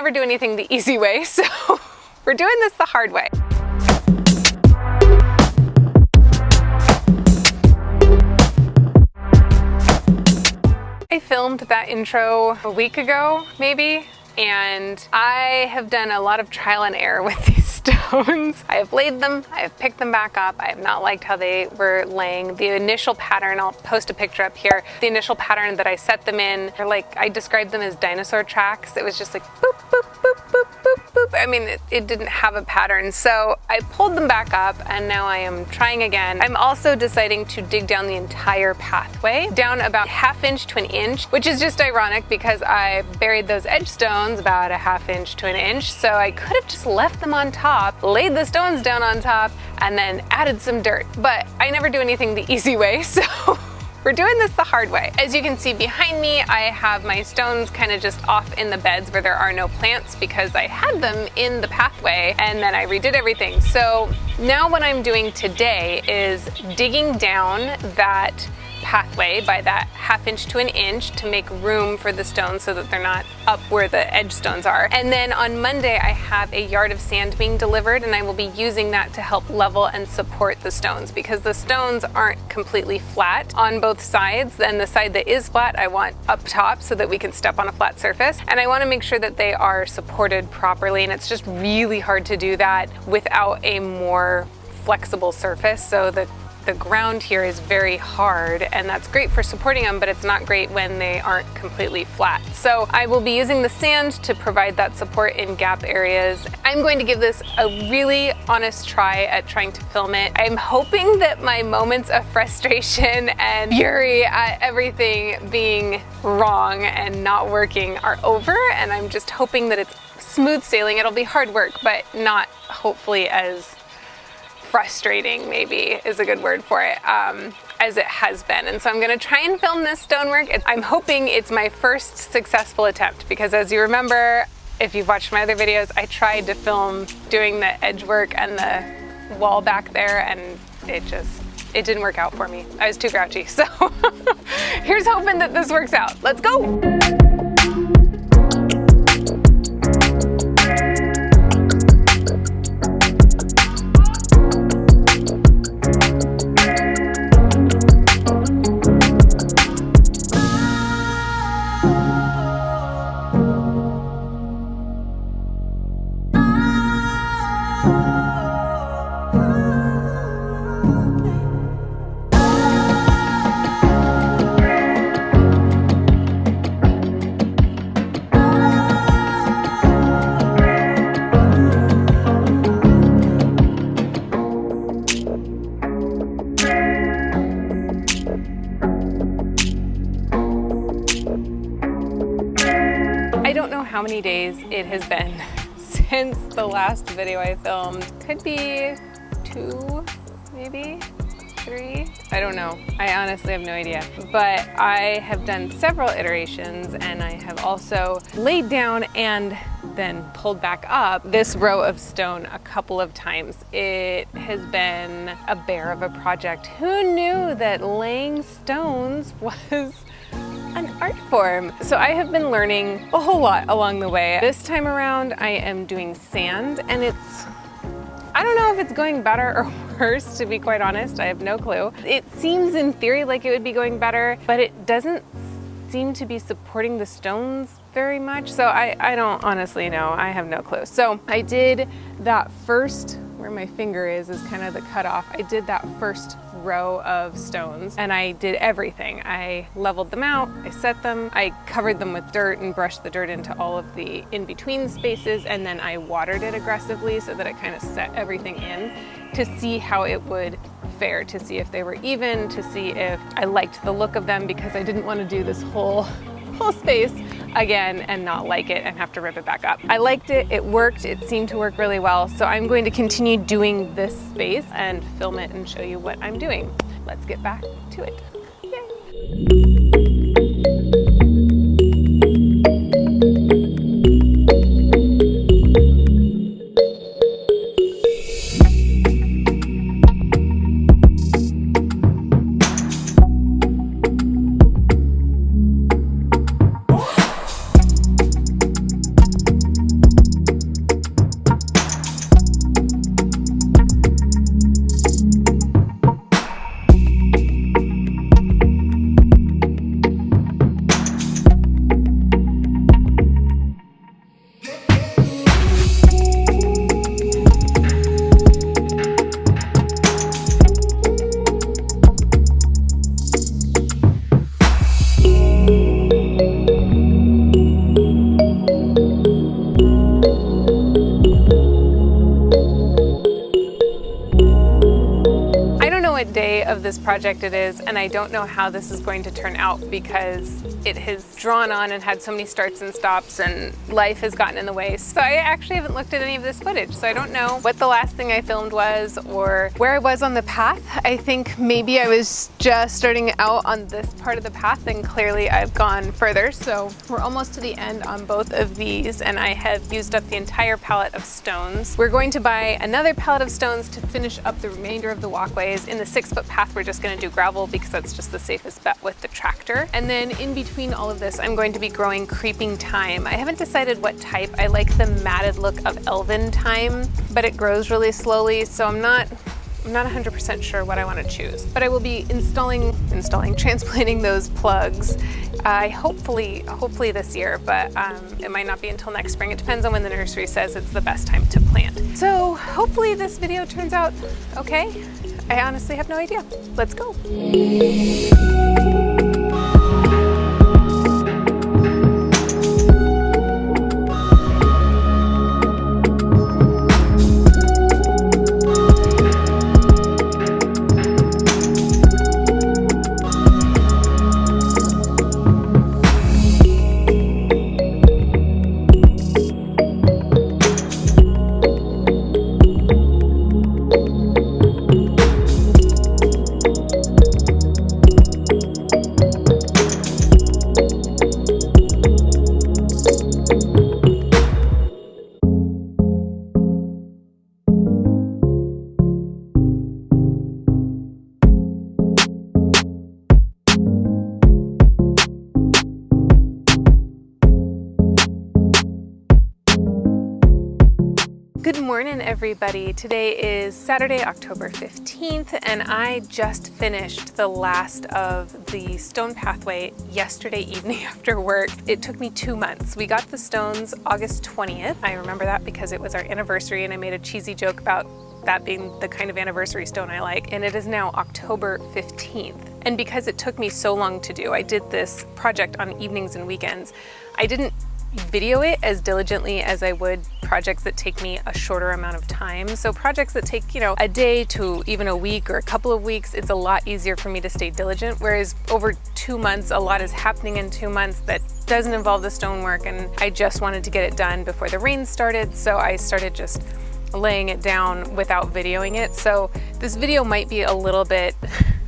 never do anything the easy way, so we're doing this the hard way. I filmed that intro a week ago, maybe, and I have done a lot of trial and error with these stones. I have laid them, I have picked them back up. I have not liked how they were laying. The initial pattern, I'll post a picture up here, the initial pattern that I set them in, they're like, I described them as dinosaur tracks. It was just like boop, boop, boop, boop, boop, boop. I mean, it didn't have a pattern. So I pulled them back up and now I am trying again. I'm also deciding to dig down the entire pathway, down about 1/2 inch to 1 inch, which is just ironic because I buried those edge stones about 1/2 inch to 1 inch. So I could have just left them on top, laid the stones down on top, and then added some dirt. But I never do anything the easy way, so we're doing this the hard way. As you can see behind me, I have my stones kind of just off in the beds where there are no plants because I had them in the pathway and then I redid everything. So now what I'm doing today is digging down that pathway by that 1/2 inch to 1 inch to make room for the stones so that they're not up where the edge stones are. And then on Monday I have a yard of sand being delivered and I will be using that to help level and support the stones because the stones aren't completely flat on both sides. And the side that is flat I want up top so that we can step on a flat surface. And I want to make sure that they are supported properly, and it's just really hard to do that without a more flexible surface. So the ground here is very hard and that's great for supporting them, but it's not great when they aren't completely flat. So I will be using the sand to provide that support in gap areas. I'm going to give this a really honest try at trying to film it. I'm hoping that my moments of frustration and fury at everything being wrong and not working are over, and I'm just hoping that it's smooth sailing. It'll be hard work, but not hopefully as frustrating, maybe is a good word for it, as it has been. And so I'm gonna try and film this stonework. I'm hoping it's my first successful attempt because as you remember, if you've watched my other videos, I tried to film doing the edge work and the wall back there and it didn't work out for me. I was too grouchy. So here's hoping that this works out. Let's go. I don't know how many days it has been since the last video I filmed. Could be 2, maybe 3. I don't know. I honestly have no idea. But I have done several iterations and I have also laid down and then pulled back up this row of stone a couple of times. It has been a bear of a project. Who knew that laying stones was an art form? So I have been learning a whole lot along the way. This time around I am doing sand and I don't know if it's going better or worse, to be quite honest. I have no clue. It seems in theory like it would be going better, but it doesn't seem to be supporting the stones very much. So I don't honestly know. I have no clue. So I did that first, where my finger is kind of the cutoff. I did that first row of stones and I did everything. I leveled them out, I set them, I covered them with dirt and brushed the dirt into all of the in-between spaces, and then I watered it aggressively so that it kind of set everything in to see how it would fare, to see if they were even, to see if I liked the look of them, because I didn't want to do this whole space again and not like it and have to rip it back up. I liked it, it worked, it seemed to work really well. So I'm going to continue doing this space and film it and show you what I'm doing. Let's get back to it. Yay. this project it is, and I don't know how this is going to turn out because it has drawn on and had so many starts and stops, and life has gotten in the way. So I actually haven't looked at any of this footage, so I don't know what the last thing I filmed was or where I was on the path. I think maybe I was just starting out on this part of the path, and clearly I've gone further. So we're almost to the end on both of these, and I have used up the entire pallet of stones. We're going to buy another pallet of stones to finish up the remainder of the walkways. In the 6-foot path, we're just going to do gravel because that's just the safest bet with the tractor. And then in between all of this, I'm going to be growing creeping thyme. I haven't decided what type. I like the matted look of elfin thyme, but it grows really slowly, so I'm not 100% sure what I want to choose. But I will be transplanting those plugs hopefully this year, but it might not be until next spring. It depends on when the nursery says it's the best time to plant. So hopefully this video turns out okay. I honestly have no idea. Let's go. Good morning, everybody. Today is Saturday, October 15th, and I just finished the last of the stone pathway yesterday evening after work. It took me 2 months. We got the stones August 20th. I remember that because it was our anniversary, and I made a cheesy joke about that being the kind of anniversary stone I like, and it is now October 15th. And because it took me so long to do, I did this project on evenings and weekends. I didn't video it as diligently as I would projects that take me a shorter amount of time. So projects that take, a day to even a week or a couple of weeks, it's a lot easier for me to stay diligent. Whereas over 2 months, a lot is happening in 2 months that doesn't involve the stonework, and I just wanted to get it done before the rain started. So I started just laying it down without videoing it. So this video might be a little bit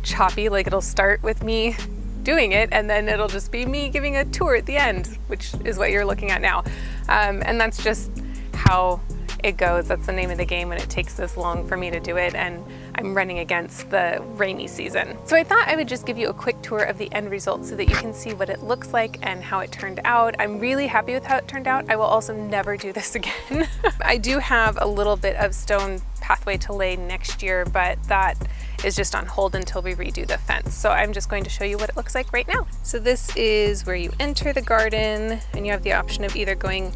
choppy, like it'll start with me doing it, and then it'll just be me giving a tour at the end, which is what you're looking at now. And that's just how it goes. That's the name of the game when it takes this long for me to do it, and I'm running against the rainy season. So I thought I would just give you a quick tour of the end result so that you can see what it looks like and how it turned out. I'm really happy with how it turned out. I will also never do this again. I do have a little bit of stone pathway to lay next year, but that is just on hold until we redo the fence. So I'm just going to show you what it looks like right now. So this is where you enter the garden, and you have the option of either going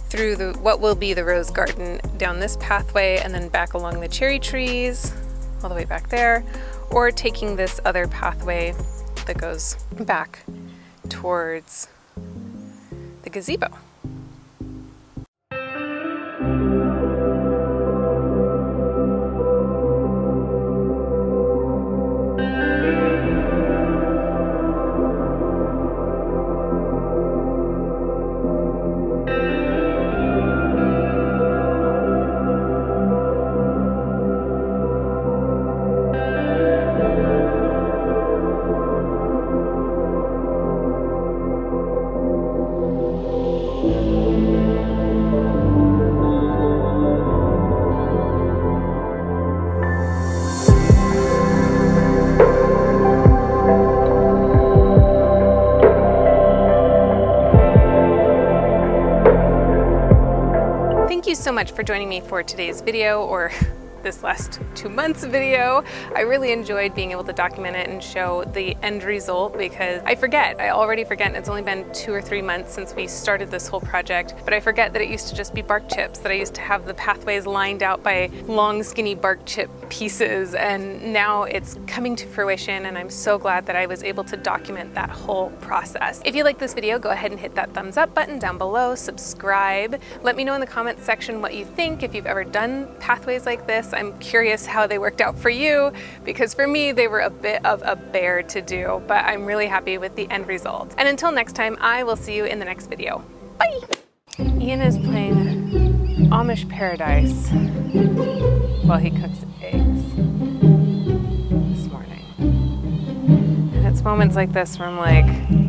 through what will be the rose garden down this pathway and then back along the cherry trees all the way back there, or taking this other pathway that goes back towards the gazebo. Thank you so much for joining me for today's video, or this last 2 months video. I really enjoyed being able to document it and show the end result, because I already forget. It's only been 2 or 3 months since we started this whole project, but I forget that it used to just be bark chips, that I used to have the pathways lined out by long skinny bark chip pieces, and now it's coming to fruition, and I'm so glad that I was able to document that whole process. If you like this video, go ahead and hit that thumbs up button down below, subscribe. Let me know in the comments section what you think, if you've ever done pathways like this. process. I'm curious how they worked out for you, because for me, they were a bit of a bear to do, but I'm really happy with the end result. And until next time, I will see you in the next video. Bye! Ian is playing Amish Paradise while he cooks eggs this morning. And it's moments like this where I'm like,